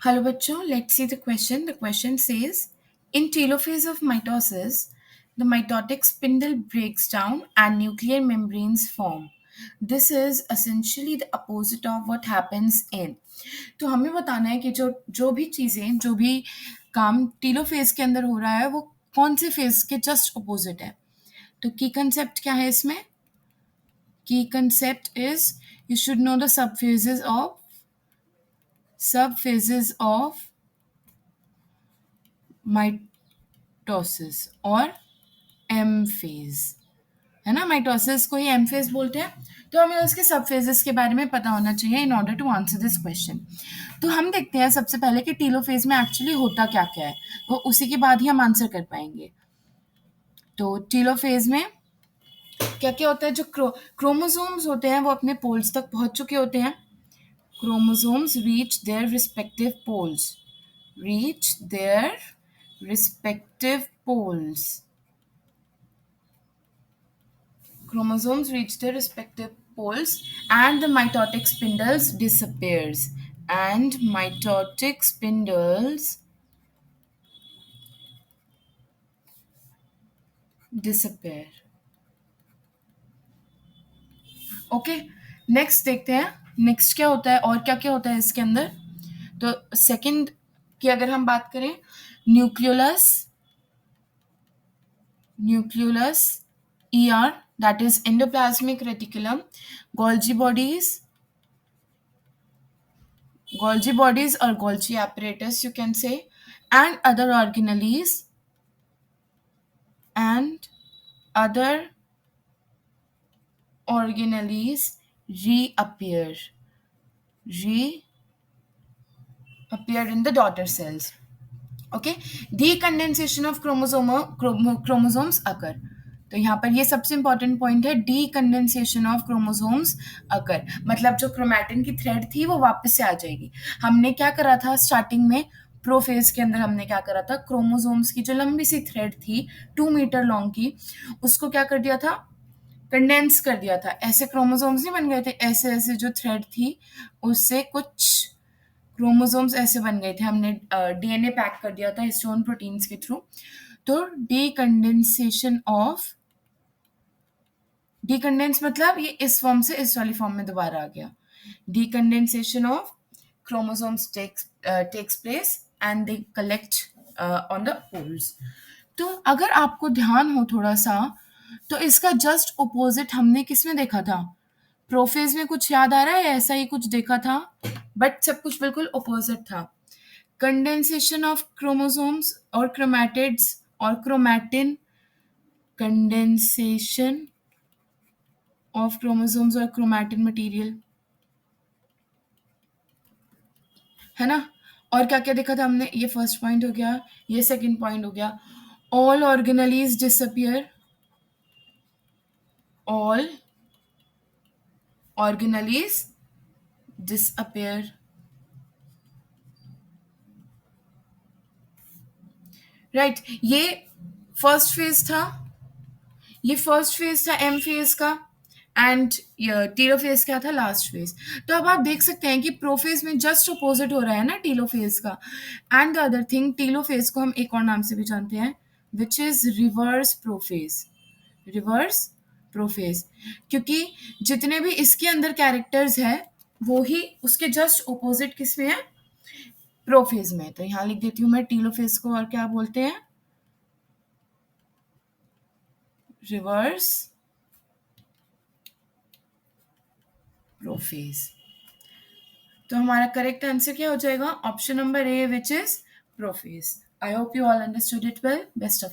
Hello bachcho, let's see the question. The question says, in telophase of mitosis, the mitotic spindle breaks down and nuclear membranes form. This is essentially the opposite of what happens in. तो हमें बताना है कि जो जो भी चीज़ें जो भी काम टीलोफेज के अंदर हो रहा है वो कौन से फेज के जस्ट अपोजिट है. तो की कंसेप्ट क्या है इसमें? की concept is you should know the subphases of mitosis और एम फेज, है ना. माइटोसिस को ही एम फेज बोलते हैं. तो हमें उसके सब फेजेस के बारे में पता होना चाहिए in order to answer this question. तो हम देखते हैं सबसे पहले कि टीलोफेज में एक्चुअली होता क्या क्या है, तो उसी के बाद ही हम आंसर कर पाएंगे. तो टीलोफेज में क्या क्या होता है? जो क्रोमोसोम्स होते हैं वो अपने पोल्स तक पहुंच चुके होते हैं. Chromosomes reach their respective poles, reach their respective poles. Chromosomes reach their respective poles and the mitotic spindles disappears. And mitotic spindles disappear. Okay, next देखते हैं नेक्स्ट क्या होता है और क्या क्या होता है इसके अंदर. तो सेकंड की अगर हम बात करें, nucleolus ER, that is endoplasmic reticulum, Golgi bodies or Golgi apparatus you can say, and other organelles reappear in the daughter cells. Okay, decondensation of chromosomes occur. तो यहाँ पर ये सबसे इंपॉर्टेंट पॉइंट है, डीकंडेंसेशन ऑफ क्रोमोसोम्स अकर, मतलब जो chromatin की thread थी वो वापस से आ जाएगी. हमने क्या करा था स्टार्टिंग में, प्रोफेज के अंदर हमने क्या करा था, क्रोमोसोम्स की जो लंबी सी थ्रेड थी 2 मीटर लॉन्ग की, उसको क्या कर दिया था, कंडेंस कर दिया था. ऐसे क्रोमोसोम्स नहीं बन गए थे, ऐसे ऐसे जो थ्रेड थी उससे कुछ क्रोमोसोम्स ऐसे बन गए थे, हमने डीएनए पैक कर दिया था हिस्टोन प्रोटीन्स के थ्रू. तो डीकंडेंस मतलब ये इस फॉर्म से इस वाली फॉर्म में दोबारा आ गया. Decondensation of chromosomes takes place and they collect on the poles. तो अगर आपको ध्यान हो थोड़ा सा, तो इसका जस्ट अपोजिट हमने किस में देखा था, प्रोफेज में. कुछ याद आ रहा है? ऐसा ही कुछ देखा था, बट सब कुछ बिल्कुल अपोजिट था. कंडेंसेशन ऑफ क्रोमोसोम्स और क्रोमैटिड्स और क्रोमैटिन, कंडेंसेशन ऑफ क्रोमोसोम्स और क्रोमैटिन मटेरियल, है ना. और क्या क्या देखा था हमने? ये फर्स्ट पॉइंट हो गया, ये सेकंड पॉइंट हो गया. All organelles disappear, all organelles disappear. Right, ये फर्स्ट फेज था, एम फेज का, एंड टीलोफेज क्या था, लास्ट फेज. तो अब आप देख सकते हैं कि प्रोफेज में जस्ट अपोजिट हो रहा है ना टीलोफेज का. And the other thing, telophase को हम एक और नाम से भी जानते हैं, विच इज रिवर्स प्रोफेज. क्योंकि जितने भी इसके अंदर कैरेक्टर्स हैं वो ही उसके जस्ट अपोजिट किस में है, प्रोफेज में. तो यहाँ लिख देती हूँ मैं टीलोफेज को, और क्या बोलते हैं, रिवर्स प्रोफेज. तो हमारा करेक्ट आंसर क्या हो जाएगा, option number A, which is prophase. I hope you all understood it well. Best of